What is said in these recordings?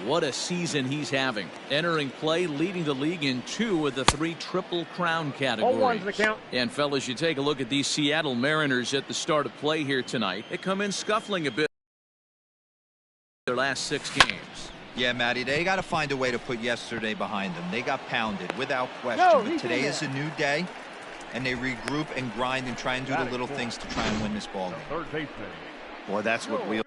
What a season he's having. Entering play, leading the league in 2 of the 3 Triple Crown categories. The count. And fellas, you take a look at these Seattle Mariners at the start of play here tonight. They come in scuffling a bit their last 6 games. Yeah, Matty, they got to find a way to put yesterday behind them. They got pounded without question, but today is a new day, and they regroup and grind and try and do the little things to try and win this ball game. Third baseman. Boy, that's what we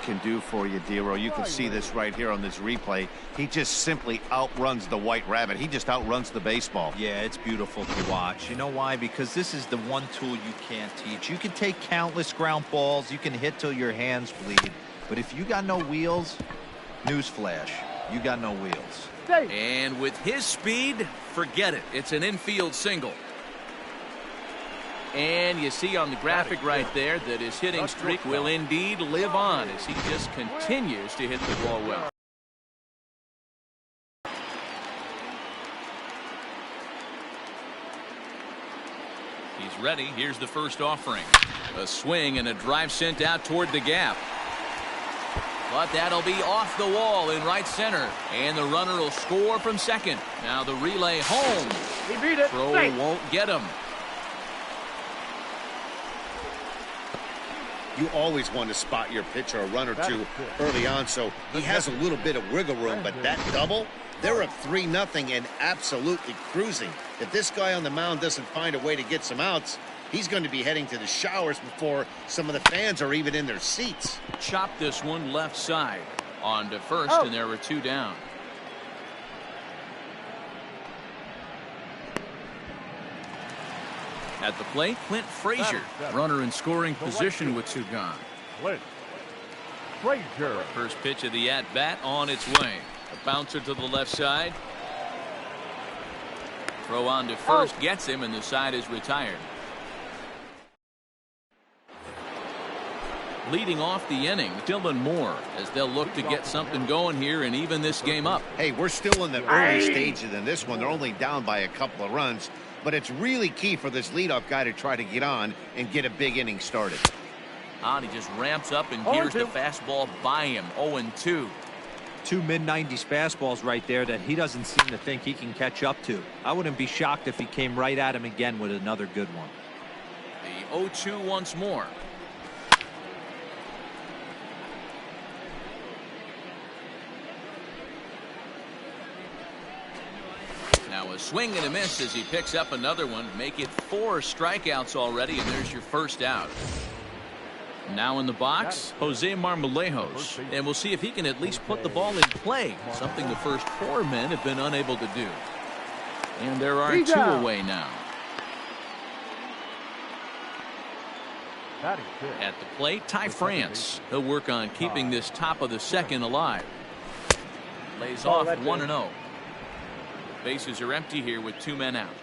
can do for you, Dero. You can see this right here on this replay. He just simply outruns the White Rabbit. He just outruns the baseball. Yeah, it's beautiful to watch. You know why? Because this is the one tool you can't teach. You can take countless ground balls. You can hit till your hands bleed. But if you got no wheels, newsflash, you got no wheels. And with his speed, forget it. It's an infield single. And you see on the graphic right there that his hitting streak will indeed live on as he just continues to hit the ball well. He's ready. Here's the first offering. A swing and a drive sent out toward the gap. But that'll be off the wall in right center. And the runner will score from second. Now the relay home. He beat it. Throw won't get him. You always want to spot your pitcher a run or two early on, so he has a little bit of wiggle room. But that double, they're up 3-0 and absolutely cruising. If this guy on the mound doesn't find a way to get some outs, he's going to be heading to the showers before some of the fans are even in their seats. Chop this one left side on to first, and there were 2 down. At the plate, Clint Frazier, runner in scoring position with 2 gone. Clint Frazier. First pitch of the at-bat on its way. A bouncer to the left side. Throw on to first gets him, and the side is retired. Leading off the inning, Dylan Moore, as they'll look to get something going here and even this game up. Hey, we're still in the early stages in this one. They're only down by a couple of runs. But it's really key for this leadoff guy to try to get on and get a big inning started. He just ramps up, and here's the fastball by him. 0-2. 2 mid-90s fastballs right there that he doesn't seem to think he can catch up to. I wouldn't be shocked if he came right at him again with another good one. The 0-2 once more. Now a A swing and a miss as he picks up another one. Make it 4 strikeouts already, and there's your first out. Now in the box, Jose Marmolejos, and we'll see if he can at least put the ball in play, something the first 4 men have been unable to do. And there are 2 away now. At the plate, Ty France. He'll work on keeping this top of the second alive. Lays off 1-0. Bases are empty here with 2 men out.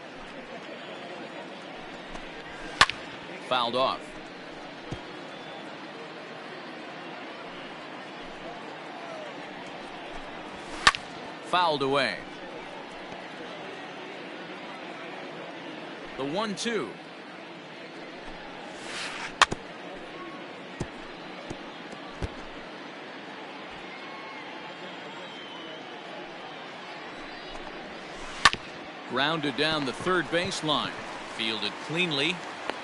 Fouled off. Fouled away. The 1-2. Grounded down the third baseline. Fielded cleanly.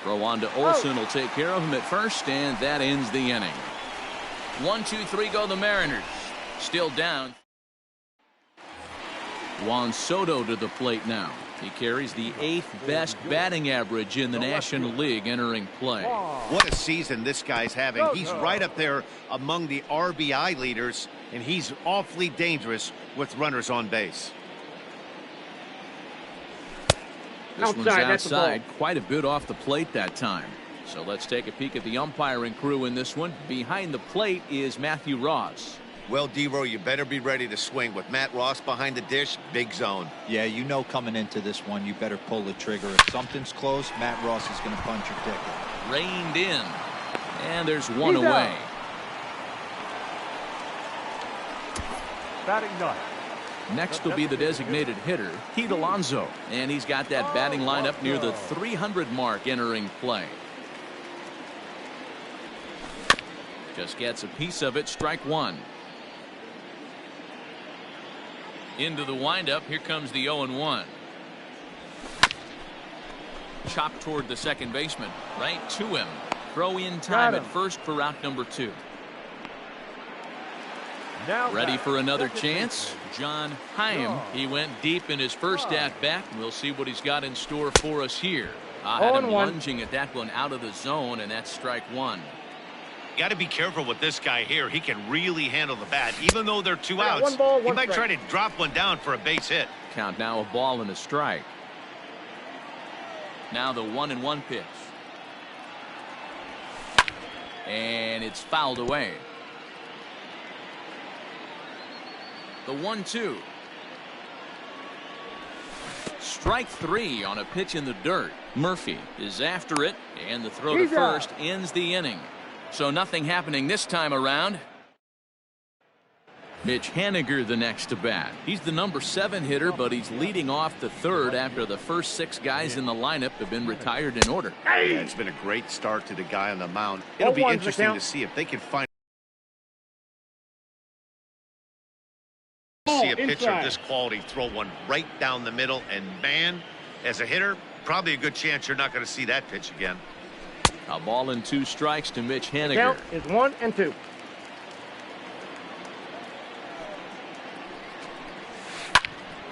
Throw on to Olsen will take care of him at first, and that ends the inning. 1-2-3 go the Mariners. Still down. Juan Soto to the plate now. He carries the 8th best batting average in the National League entering play. What a season this guy's having. He's right up there among the RBI leaders, and he's awfully dangerous with runners on base. This one's outside, quite a bit off the plate that time. So let's take a peek at the umpiring crew in this one. Behind the plate is Matthew Ross. Well, D-Row, you better be ready to swing. With Matt Ross behind the dish, big zone. Yeah, you know coming into this one, you better pull the trigger. If something's close, Matt Ross is going to punch your ticket. Reined in. And there's 1 away. Batting ninth. Next will be the designated hitter, Pete Alonso. And he's got that batting lineup near the 300 mark entering play. Just gets a piece of it, strike 1. Into the windup, here comes the 0-1. Chopped toward the second baseman, right to him. Throw in time at first for out number 2. Now ready for another chance. John Haim. He went deep in his first at-bat. We'll see what he's got in store for us here. Had him lunging at that one out of the zone, and that's strike 1. Got to be careful with this guy here. He can really handle the bat. Even though they're 2 outs, one ball, he one might strike. try to drop one down for a base hit. Count now a ball and a strike. Now the 1-1 pitch. And it's fouled away. The 1-2. Strike 3 on a pitch in the dirt. Murphy is after it, and the throw to first ends the inning. So nothing happening this time around. Mitch Haniger the next to bat. He's the number 7 hitter, but he's leading off the third after the first 6 guys in the lineup have been retired in order. Yeah, it's been a great start to the guy on the mound. It'll be interesting to see if they can find a pitcher of this quality throw one right down the middle, and man, as a hitter, probably a good chance you're not going to see that pitch again. A ball and 2 strikes to Mitch Haniger. Count is 1-2.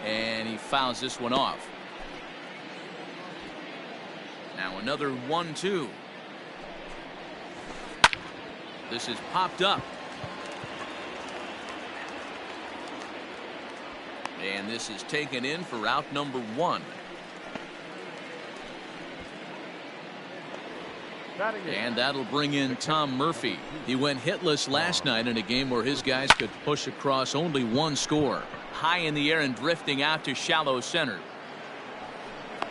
And he fouls this one off. Now another 1-2. This is popped up. And this is taken in for out number 1. And that'll bring in Tom Murphy. He went hitless last night in a game where his guys could push across only 1 score. High in the air and drifting out to shallow center.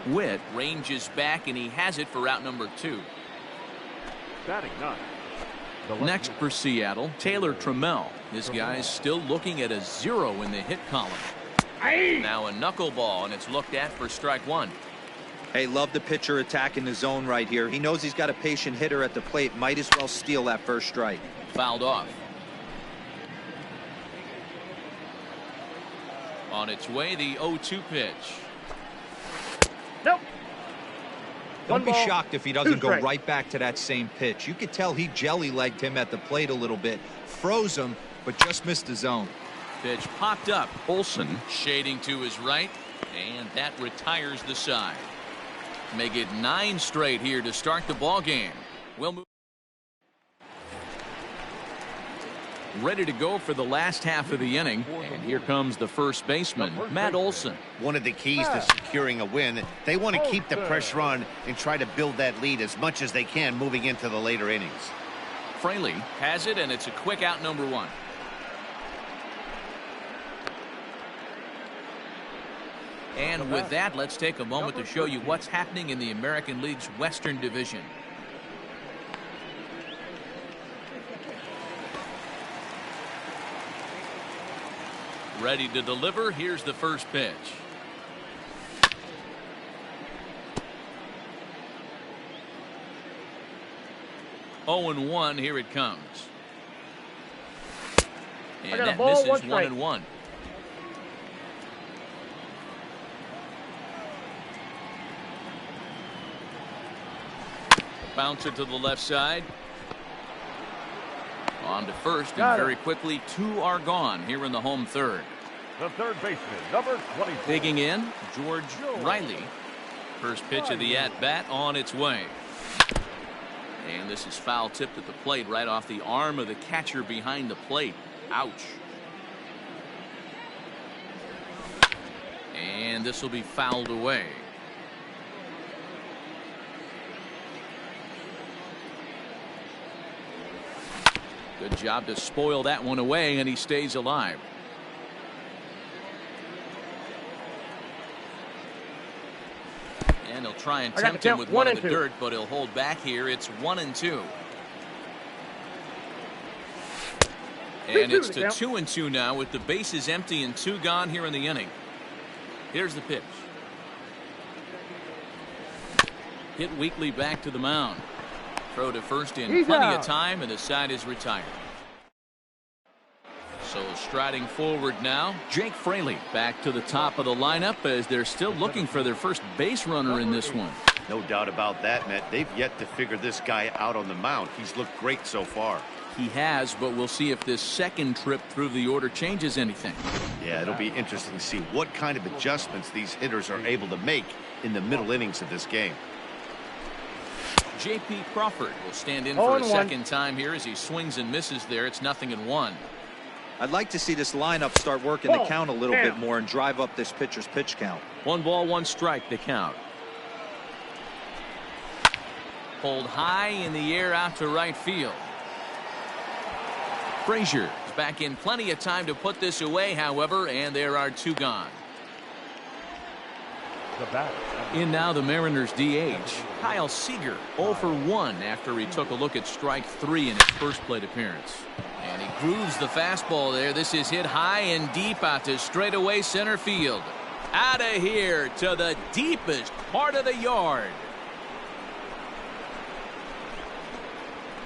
Witt ranges back, and he has it for out number 2. Batting ninth. Next for Seattle, Taylor Trammell. His guy's still looking at a 0 in the hit column. Now a knuckleball, and it's looked at for strike 1. Hey, love the pitcher attacking the zone right here. He knows he's got a patient hitter at the plate. Might as well steal that first strike. Fouled off. On its way, the 0-2 pitch. Nope. Don't be ball, shocked if he doesn't 2 go strikes. right back to that same pitch. You could tell he jelly-legged him at the plate a little bit. Froze him, but just missed the zone. Pitch popped up. Olsen shading to his right. And that retires the side. Make it 9 straight here to start the ball game. We'll move. Ready to go for the last half of the inning, and here comes the first baseman, Matt Olson. One of the keys to securing a win, they want to keep the pressure on and try to build that lead as much as they can moving into the later innings. Fraley has it, and it's a quick out, number 1. And with that, let's take a moment to show you what's happening in the American League's Western Division. Ready to deliver. Here's the first pitch. Oh and 1. Here it comes. And that misses 1-1. Bouncer to the left side. On to first, and very quickly 2 are gone here in the home third. The third baseman, number 24. Digging in, George Riley. First pitch of the at-bat on its way. And this is foul tipped at the plate right off the arm of the catcher behind the plate. Ouch. And this will be fouled away. Good job to spoil that one away, and he stays alive. And he'll try and tempt him with one in the dirt, but he'll hold back here. It's 1-2. And it's to 2-2 now with the bases empty and 2 gone here in the inning. Here's the pitch. Hit weakly back to the mound. Throw to first in plenty of time, and the side is retired. So striding forward now, Jake Fraley back to the top of the lineup as they're still looking for their first base runner in this one. No doubt about that, Matt. They've yet to figure this guy out on the mound. He's looked great so far. He has, but we'll see if this second trip through the order changes anything. Yeah, it'll be interesting to see what kind of adjustments these hitters are able to make in the middle innings of this game. J.P. Crawford will stand in for a second time here as he swings and misses there. It's 0-1. I'd like to see this lineup start working the count a little bit more and drive up this pitcher's pitch count. 1 ball, 1 strike, the count. Pulled high in the air out to right field. Frazier is back in plenty of time to put this away, however, and there are 2 gone. In now the Mariners DH, Kyle Seager, 0 for 1 after he took a look at strike 3 in his first plate appearance. And he grooves the fastball there. This is hit high and deep out to straightaway center field. Out of here to the deepest part of the yard.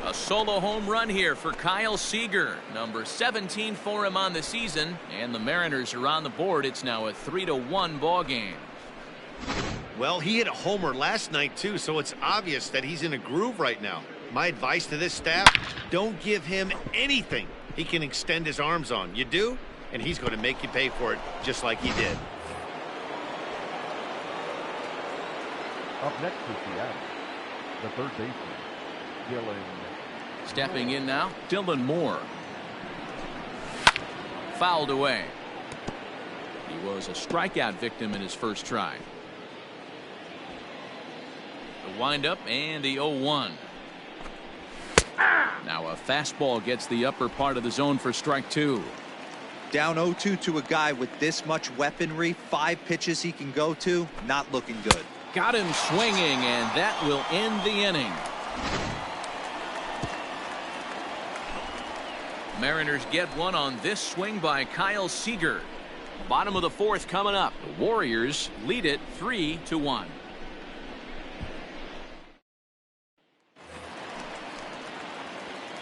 A solo home run here for Kyle Seager, number 17 for him on the season, and the Mariners are on the board. It's now a 3-1 ball game. Well, he hit a homer last night too, so it's obvious that he's in a groove right now. My advice to this staff, don't give him anything he can extend his arms on. You do, and he's going to make you pay for it just like he did. Up next is Seattle, the third baseman, Dylan. Stepping in now, Dylan Moore. Fouled away. He was a strikeout victim in his first try. The windup and the 0-1. Now a fastball gets the upper part of the zone for strike 2. Down 0-2 to a guy with this much weaponry, 5 pitches he can go to, not looking good. Got him swinging, and that will end the inning. Mariners get one on this swing by Kyle Seager. Bottom of the 4th coming up. The Warriors lead it 3-1.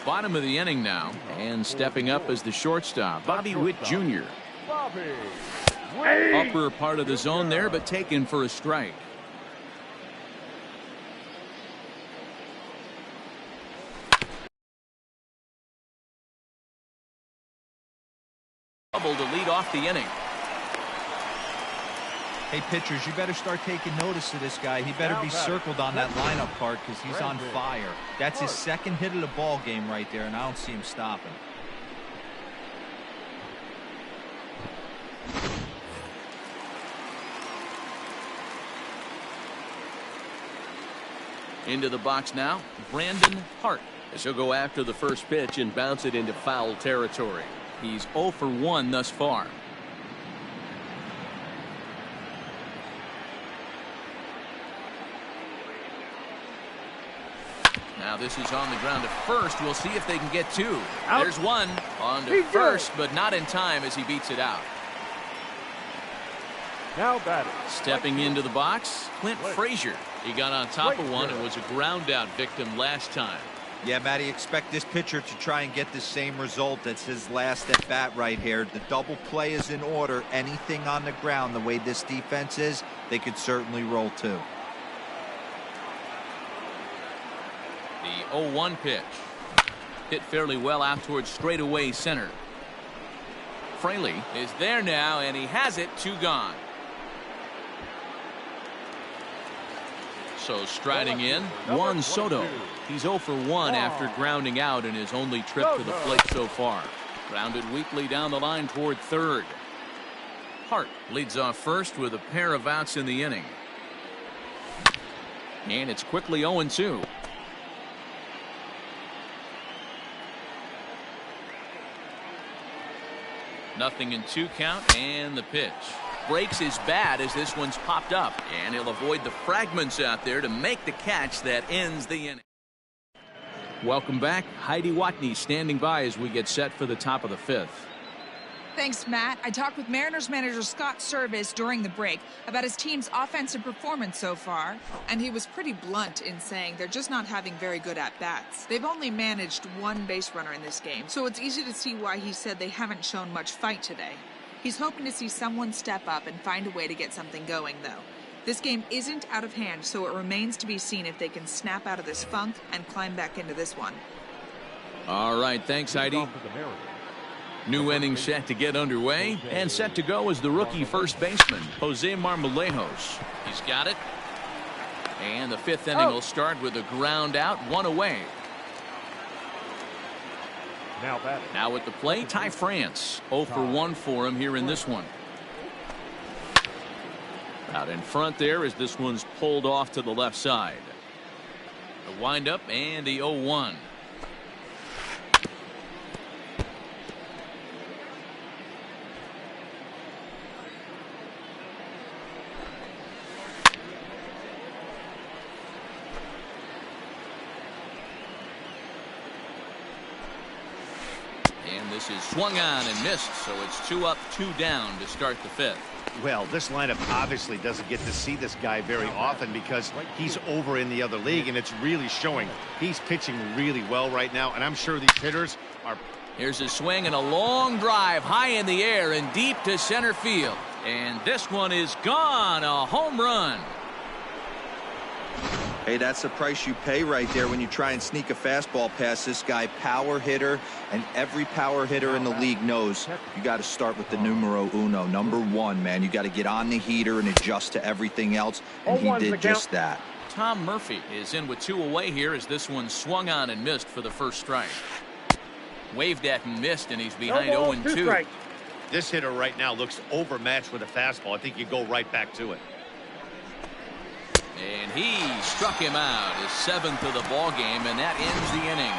Bottom of the inning now, and stepping up as the shortstop, Bobby Witt Jr. Upper part of the zone there, but taken for a strike. Double to lead off the inning. Hey, pitchers, you better start taking notice of this guy. He better be circled on that lineup card because he's on fire. That's his second hit of the ball game right there, and I don't see him stopping. Into the box now, Brandon Hart. As he'll go after the first pitch and bounce it into foul territory. He's 0 for 1 thus far. Now this is on the ground at first. We'll see if they can get two. Out. There's one on to first, but not in time as he beats it out. Now batting. Stepping into the box, Clint Frazier. He got on top of one and was a ground out victim last time. Yeah, Matty, expect this pitcher to try and get the same result. That's his last at bat right here. The double play is in order. Anything on the ground, the way this defense is, they could certainly roll too. The 0-1 pitch. Hit fairly well out towards straightaway center. Fraley is there now, and he has it. 2 gone. So striding in, Juan Soto. He's 0 for 1 after grounding out in his only trip to the plate so far. Grounded weakly down the line toward third. Hart leads off first with a pair of outs in the inning. And it's quickly 0-2. Nothing in 2 count, and the pitch. Breaks his bat as this one's popped up, and he'll avoid the fragments out there to make the catch that ends the inning. Welcome back. Heidi Watney standing by as we get set for the top of the 5th. Thanks, Matt. I talked with Mariners manager Scott Service during the break about his team's offensive performance so far, and he was pretty blunt in saying they're just not having very good at-bats. They've only managed 1 base runner in this game, so it's easy to see why he said they haven't shown much fight today. He's hoping to see someone step up and find a way to get something going, though. This game isn't out of hand, so it remains to be seen if they can snap out of this funk and climb back into this one. All right, thanks, Heidi. New inning set to get underway, and set to go is the rookie first baseman, Jose Marmolejos. He's got it. And the 5th inning will start with a ground out, 1 away. Now at the plate, Ty France. 0 for 1 for him here in this one. Out in front there as this one's pulled off to the left side. The windup and the 0-1. And this is swung on and missed, so it's 2 up, 2 down to start the 5th. Well, this lineup obviously doesn't get to see this guy very often because he's over in the other league, and it's really showing. He's pitching really well right now, and I'm sure these hitters are. Here's a swing and a long drive high in the air and deep to center field. And this one is gone, a home run. Hey, that's the price you pay right there when you try and sneak a fastball past this guy. Power hitter, and every power hitter in the league knows you got to start with the numero uno, number 1, man. You got to get on the heater and adjust to everything else, and he did just that. Tom Murphy is in with 2 away here as this one swung on and missed for the first strike. Waved at and missed, and he's behind 0-2. This hitter right now looks overmatched with a fastball. I think you go right back to it. And he struck him out, his 7th of the ball game, and that ends the inning.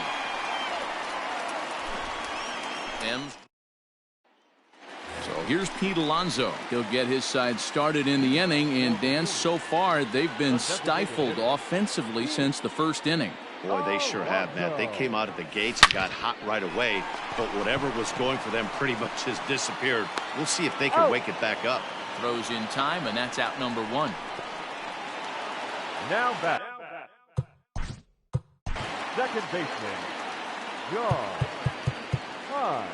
So here's Pete Alonso. He'll get his side started in the inning, and Dan, so far they've been stifled offensively since the 1st inning. Boy, they sure have, Matt. They came out of the gates and got hot right away, but whatever was going for them pretty much has disappeared. We'll see if they can wake it back up. Throws in time, and that's out number 1. Now back. Second baseman, John High.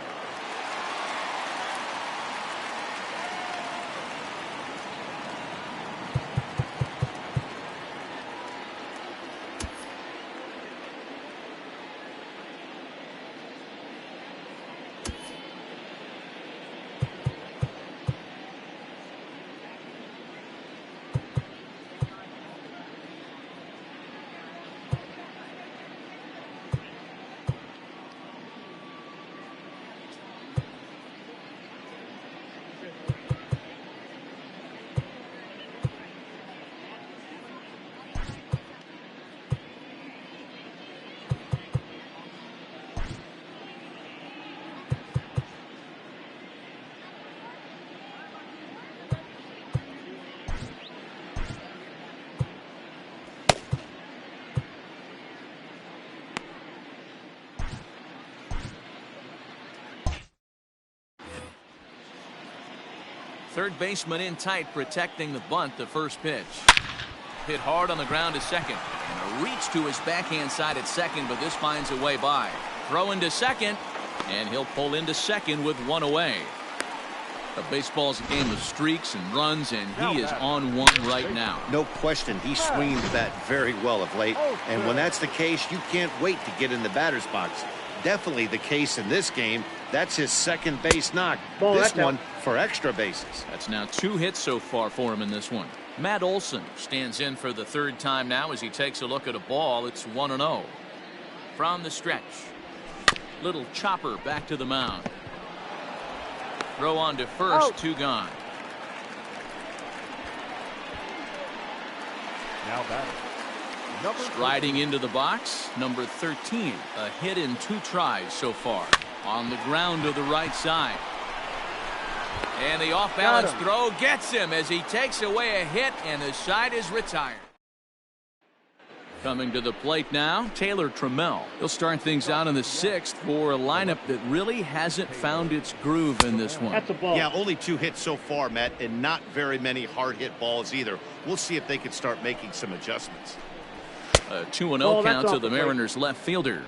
Third baseman in tight, protecting the bunt, the first pitch. Hit hard on the ground to second. And a reach to his backhand side at second, but this finds a way by. Throw into second, and he'll pull into second with one away. But baseball's a game of streaks and runs, and he is on one right now. No question, he's swinging the bat very well of late. And when that's the case, you can't wait to get in the batter's box. Definitely the case in this game. That's his second base knock. This one for extra bases. That's now 2 hits so far for him in this one. Matt Olson stands in for the third time now as he takes a look at a ball. It's 1-0. From the stretch. Little chopper back to the mound. Throw on to first, 2 gone. Now batting. Striding into the box, number 13. A hit in 2 tries so far. On the ground to the right side. And the off-balance throw gets him as he takes away a hit, and the side is retired. Coming to the plate now, Taylor Trammell. He'll start things out in the 6th for a lineup that really hasn't found its groove in this one. That's a ball. Yeah, only 2 hits so far, Matt, and not very many hard hit balls either. We'll see if they can start making some adjustments. A 2-0 count to the Mariners left fielder.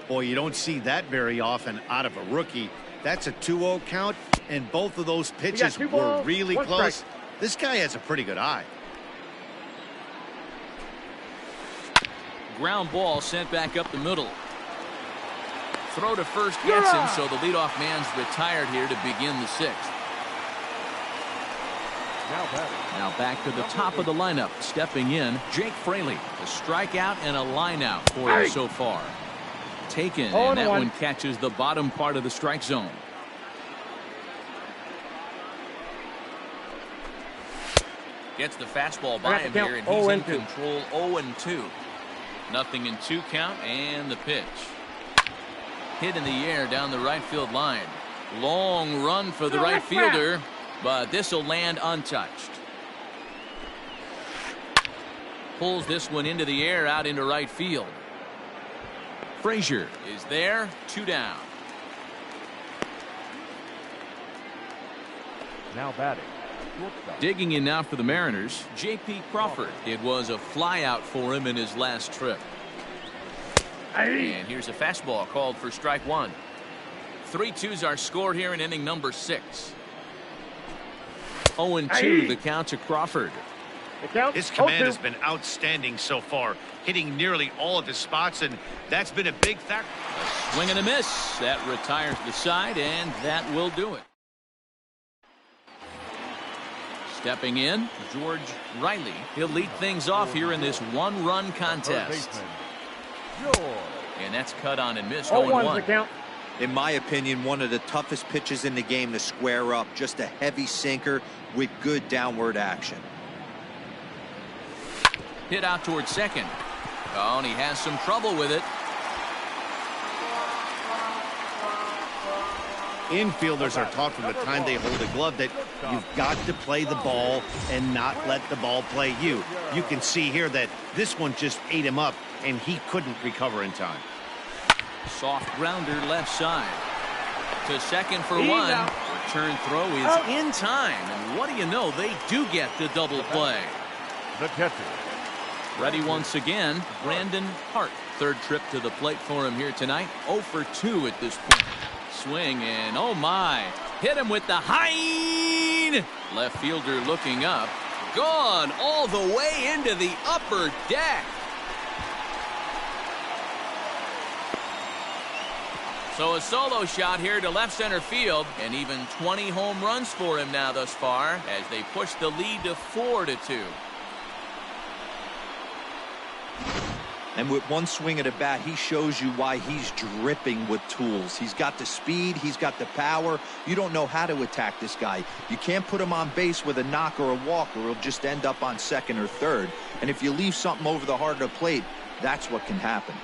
Boy, you don't see that very often out of a rookie. That's a 2-0 count, and both of those pitches were really close. This guy has a pretty good eye. Ground ball sent back up the middle. Throw to first gets him, so the leadoff man's retired here to begin the 6th. Now back to the top of the lineup. Stepping in, Jake Fraley. A strikeout and a line out for him so far. Taken, and that one catches the bottom part of the strike zone. Gets the fastball by him here, and he's in control. 0-2. Nothing in 2 count, and the pitch. Hit in the air down the right field line. Long run for the right fielder, but this will land untouched. Pulls this one into the air out into right field. Frazier is there, 2 down. Now batting. Digging in now for the Mariners, J.P. Crawford. It was a flyout for him in his last trip. And here's a fastball called for strike 1. 3-2's our score here in inning number 6. 0-2 the count to Crawford. His command has been outstanding so far, hitting nearly all of his spots, and that's been a big factor. A swing and a miss. That retires the side, and that will do it. Stepping in, George Riley. He'll lead things off here in this 1-run contest. And that's cut on and missed. 0-1. In my opinion, one of the toughest pitches in the game to square up. Just a heavy sinker with good downward action. Hit out towards second. Oh, and he has some trouble with it. Infielders are taught from the time they hold a glove that you've got to play the ball and not let the ball play you. You can see here that this one just ate him up, and he couldn't recover in time. Soft grounder left side. To second for 1. Return throw is in time. And what do you know? They do get the double play. The catcher. Ready once again, Brandon Hart. Third trip to the plate for him here tonight. 0 for 2 at this point. Swing, and oh my. Hit him with the high. Left fielder looking up. Gone all the way into the upper deck. So a solo shot here to left center field, and even 20 home runs for him now thus far as they push the lead to 4-2. And with one swing of the bat, he shows you why he's dripping with tools. He's got the speed, he's got the power. You don't know how to attack this guy. You can't put him on base with a knock or a walk, or he'll just end up on second or third. And if you leave something over the heart of the plate, that's what can happen.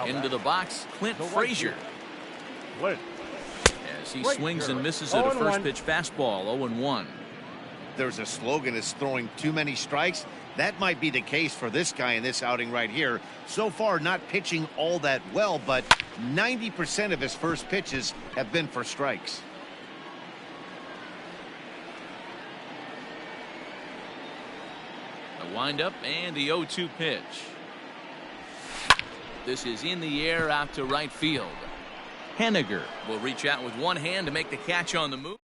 Into the box, Clint Frazier. As he swings and misses at a first pitch fastball. 0-1. There's a slogan: is throwing too many strikes. That might be the case for this guy in this outing right here. So far, not pitching all that well, but 90% of his first pitches have been for strikes. A windup and the 0-2 pitch. This is in the air out to right field. Henniger will reach out with one hand to make the catch on the move.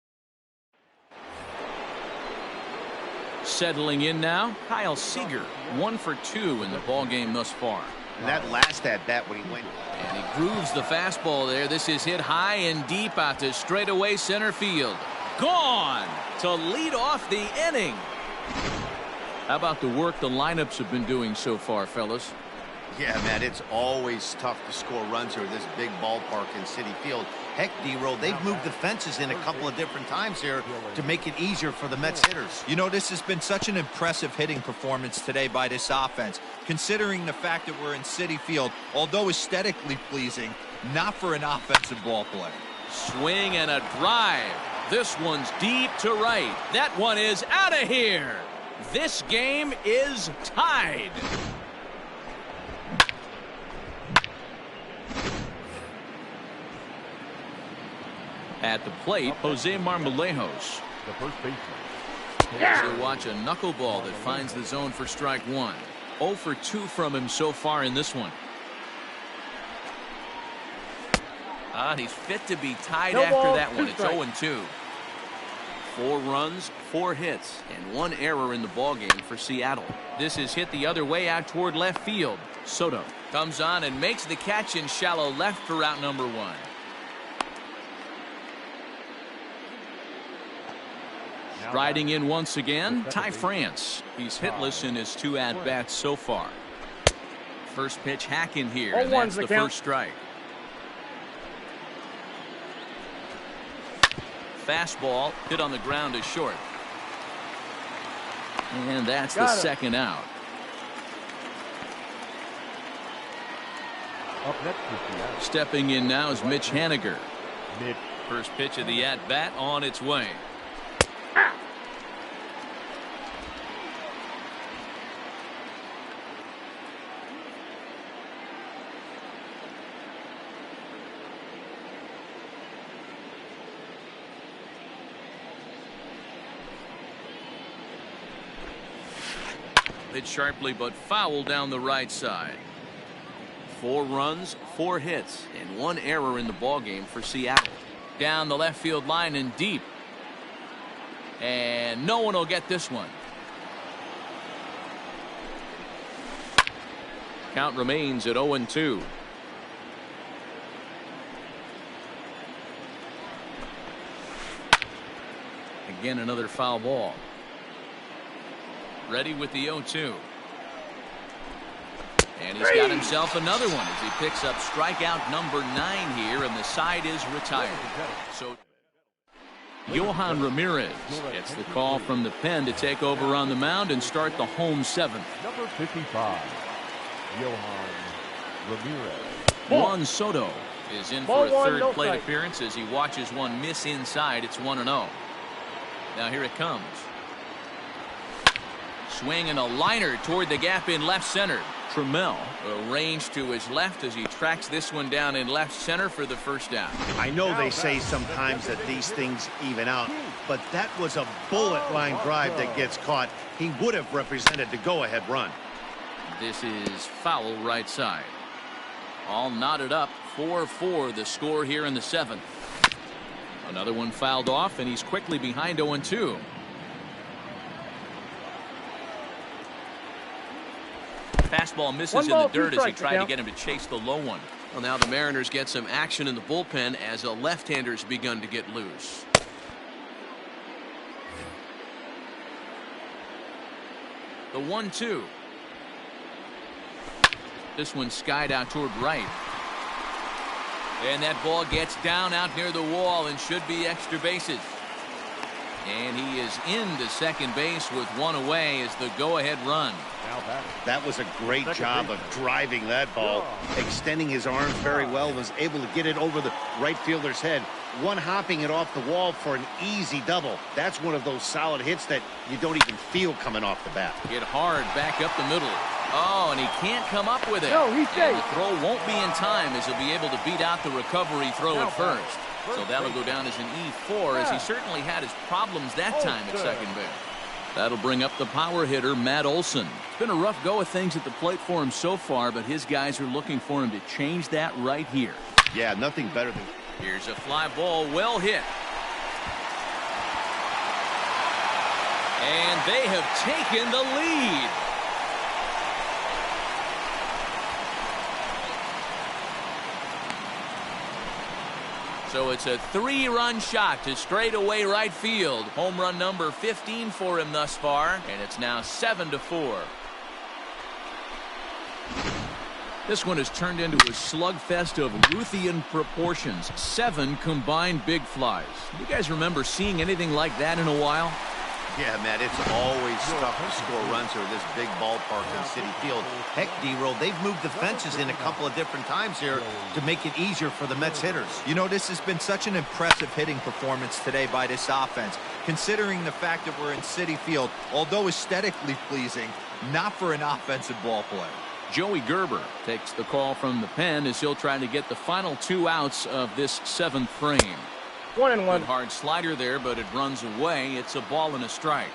Settling in now, Kyle Seager, 1 for 2 in the ball game thus far. And that last at bat when he went. And he grooves the fastball there. This is hit high and deep out to straightaway center field. Gone to lead off the inning. How about the work the lineups have been doing so far, fellas? Yeah, man, it's always tough to score runs here at this big ballpark in Citi Field. Heck, D-Roll, they've moved the fences in a couple of different times here to make it easier for the Mets hitters. You know, this has been such an impressive hitting performance today by this offense, considering the fact that we're in Citi Field, although aesthetically pleasing, not for an offensive ball player. Swing and a drive. This one's deep to right. That one is out of here. This game is tied. At the plate, Jose Marmolejos. The first baseman. So watch a knuckleball that finds the zone for strike 1. 0 for 2 from him so far in this one. He's fit to be tied after that one. It's 0-2. 4 runs, 4 hits, and 1 error in the ballgame for Seattle. This is hit the other way out toward left field. Soto comes on and makes the catch in shallow left for route number 1. Riding in once again, Ty France. He's hitless in his 2 at-bats so far. First pitch hack in here, and that's the first strike. Fastball hit on the ground is short. And that's the second out. Up next is the out. Stepping in now is Mitch Haniger. Mitch. First pitch of the at-bat on its way. Hit sharply but foul down the right side. 4 runs, 4 hits, and 1 error in the ballgame for Seattle. Down the left field line and deep. And no one will get this one. Count remains at 0-2. Again, another foul ball. Ready with the 0-2. And he's got himself another one as he picks up strikeout number 9 here, and the side is retired. So Johan Ramirez gets the call from the pen to take over on the mound and start the home 7th. Number 55, Johan Ramirez. Juan Soto is in for a third plate appearance as he watches one miss inside. It's 1-0. Now here it comes. Swing and a liner toward the gap in left center. Trammell arranged to his left as he tracks this one down in left center for the first down. I know they say sometimes that these things even out, but that was a bullet line drive that gets caught. He would have represented the go-ahead run. This is foul right side. All knotted up. 4-4 the score here in the 7th. Another one fouled off, and he's quickly behind 0-2. Fastball misses in the dirt as he tried to get him to chase the low one. Well, now the Mariners get some action in the bullpen as a left-hander's begun to get loose. The 1-2. This one skied out toward right. And that ball gets down out near the wall and should be extra bases. And he is into second base with one away as the go-ahead run. That was a great job of driving that ball, extending his arms very well, was able to get it over the right fielder's head. one-hopping it off the wall for an easy double. That's one of those solid hits that you don't even feel coming off the bat. Hit hard back up the middle. Oh, and he can't come up with it. No, he's safe. The throw won't be in time as he'll be able to beat out the recovery throw at first. So that'll go down as an E4 as he certainly had his problems that time at second base. That'll bring up the power hitter, Matt Olson. It's been a rough go of things at the plate for him so far, but his guys are looking for him to change that right here. Yeah, nothing better than... Here's a fly ball, well hit. And they have taken the lead. So it's a 3-run shot to straightaway right field. Home run number 15 for him thus far, and it's now 7-4. This one has turned into a slugfest of Ruthian proportions. 7 combined big flies. You guys remember seeing anything like that in a while? Yeah, Matt, it's always tough to score runs here at this big ballpark in City Field. Heck, D-Roll, they've moved the fences in a couple of different times here to make it easier for the Mets hitters. You know, this has been such an impressive hitting performance today by this offense, considering the fact that we're in City Field, although aesthetically pleasing, not for an offensive ball player. Joey Gerber takes the call from the pen as he'll try to get the final 2 outs of this 7th frame. 1-1. Good hard slider there, but it runs away. It's a ball and a strike.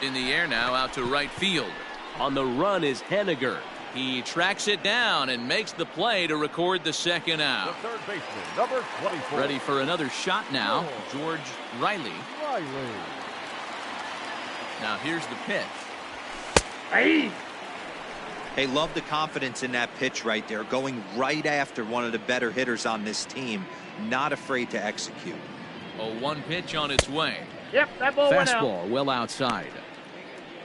In the air now, out to right field. On the run is Henniger. He tracks it down and makes the play to record the second out. The third baseman, number 24. Ready for another shot now, George Riley. Now here's the pitch. Hey! Hey, love the confidence in that pitch right there, going right after one of the better hitters on this team, not afraid to execute. A 1 pitch on its way. Yep, that ball went out. Fastball well outside.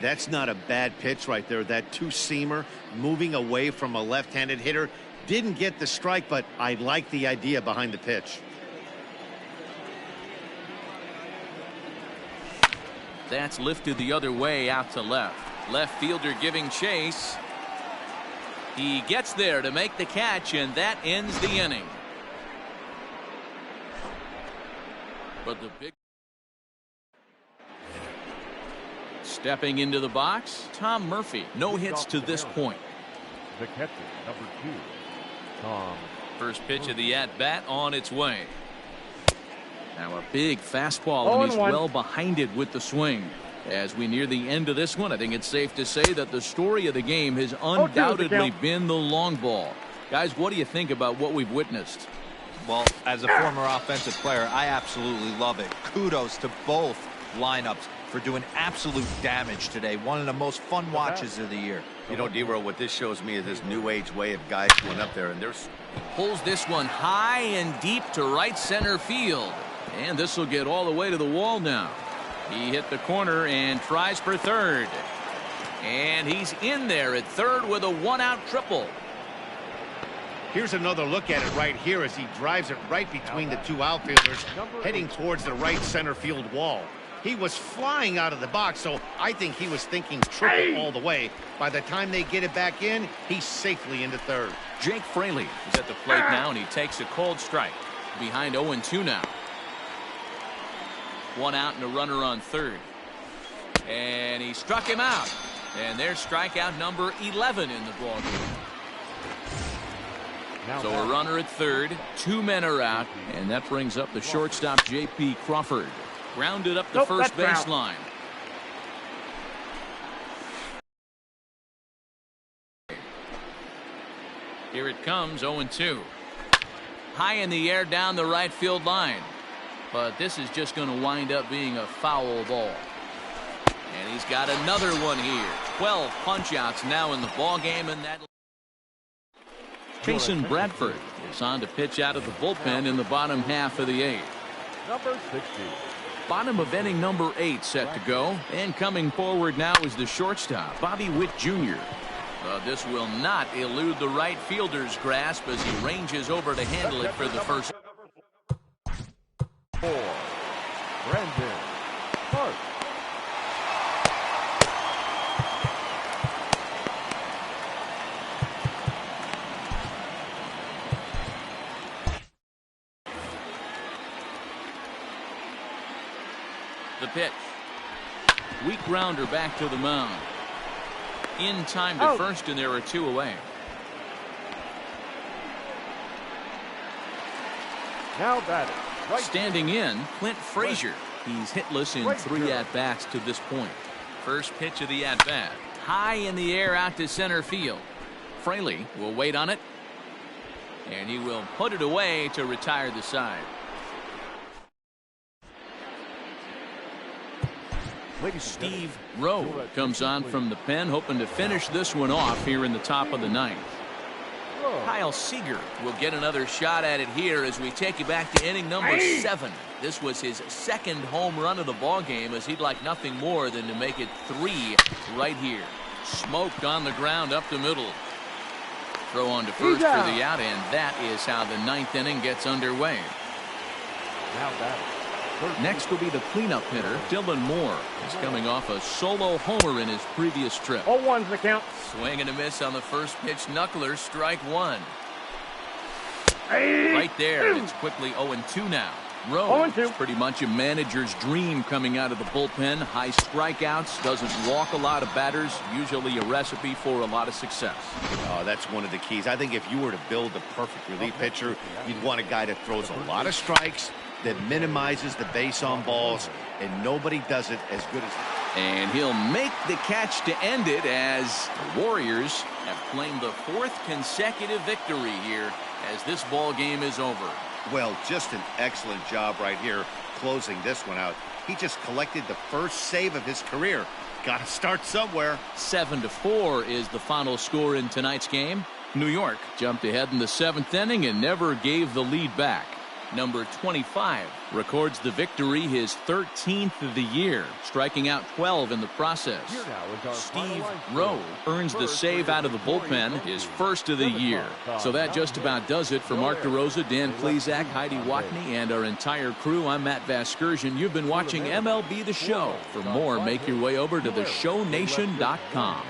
That's not a bad pitch right there. That 2-seamer moving away from a left-handed hitter. Didn't get the strike, but I like the idea behind the pitch. That's lifted the other way out to left. Left fielder giving chase. He gets there to make the catch, and that ends the inning. But the big... Stepping into the box, Tom Murphy. No hits to this point. The catcher, number 2, Tom. First pitch of the at-bat on its way. Now a big fastball, and he's well behind it with the swing. As we near the end of this one, I think it's safe to say that the story of the game has undoubtedly been the long ball. Guys, what do you think about what we've witnessed? Well, as a former offensive player, I absolutely love it. Kudos to both lineups for doing absolute damage today. One of the most fun watches of the year. You know, D-Roll, what this shows me is this new age way of guys going up there, and there's... Pulls this one high and deep to right center field. And this will get all the way to the wall now. He hit the corner and tries for third. And he's in there at third with a 1-out triple. Here's another look at it right here as he drives it right between the 2 outfielders, heading towards the right center field wall. He was flying out of the box, so I think he was thinking triple all the way. By the time they get it back in, he's safely into third. Jake Fraley is at the plate now, and he takes a cold strike. Behind 0-2 now. 1 out and a runner on third. And he struck him out. And there's strikeout number 11 in the ballgame. So a runner at third, 2 men are out, and that brings up the shortstop J.P. Crawford. Grounded up the first baseline. Here it comes, 0-2. High in the air down the right field line. But this is just going to wind up being a foul ball. And he's got another one here. 12 punch-outs now in the ball game, and that... Jason Bradford is on to pitch out of the bullpen in the bottom half of the 8th. Number 60. Bottom of inning number 8 set to go. And coming forward now is the shortstop, Bobby Witt Jr. This will not elude the right fielder's grasp as he ranges over to handle it for the first. 4. Brandon Park. pitch. Weak grounder back to the mound. In time to first, and there are 2 away. Now batting. Right. Standing in, Clint Frazier. He's hitless in 3 at-bats to this point. First pitch of the at-bat. High in the air out to center field. Fraley will wait on it. And he will put it away to retire the side. Steve Rowe comes on from the pen, hoping to finish this one off here in the top of the 9th. Kyle Seager will get another shot at it here as we take you back to inning number 7. This was his 2nd home run of the ball game, as he'd like nothing more than to make it 3 right here. Smoked on the ground up the middle. Throw on to first for the out, and that is how the 9th inning gets underway. Now batting. Next will be the cleanup hitter, Dylan Moore. He's coming off a solo homer in his previous trip. 0-1's the count. Swing and a miss on the first pitch. Knuckler, strike 1. Hey. Right there. It's quickly 0-2 now. Rowe is pretty much a manager's dream coming out of the bullpen. High strikeouts, doesn't walk a lot of batters. Usually a recipe for a lot of success. Oh, that's one of the keys. I think if you were to build a perfect relief pitcher, you'd want a guy that throws a lot of strikes, that minimizes the base on balls, and nobody does it as good as. And he'll make the catch to end it, as the Warriors have claimed the 4th consecutive victory here as this ball game is over. Well, just an excellent job right here closing this one out. He just collected the first save of his career. Got to start somewhere. 7-4 is the final score in tonight's game. New York jumped ahead in the 7th inning and never gave the lead back. Number 25 records the victory, his 13th of the year, striking out 12 in the process. Steve Rowe earns the save out of the bullpen, his 1st of the year. So that just about does it for Mark DeRosa, Dan Plesac, Heidi Watney, and our entire crew. I'm Matt Vasgersian. You've been watching MLB The Show. For more, make your way over to theshownation.com.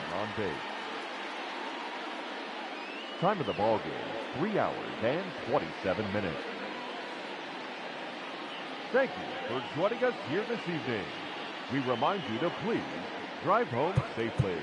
Time of the ball game, 3 hours and 27 minutes. Thank you for joining us here this evening. We remind you to please drive home safely.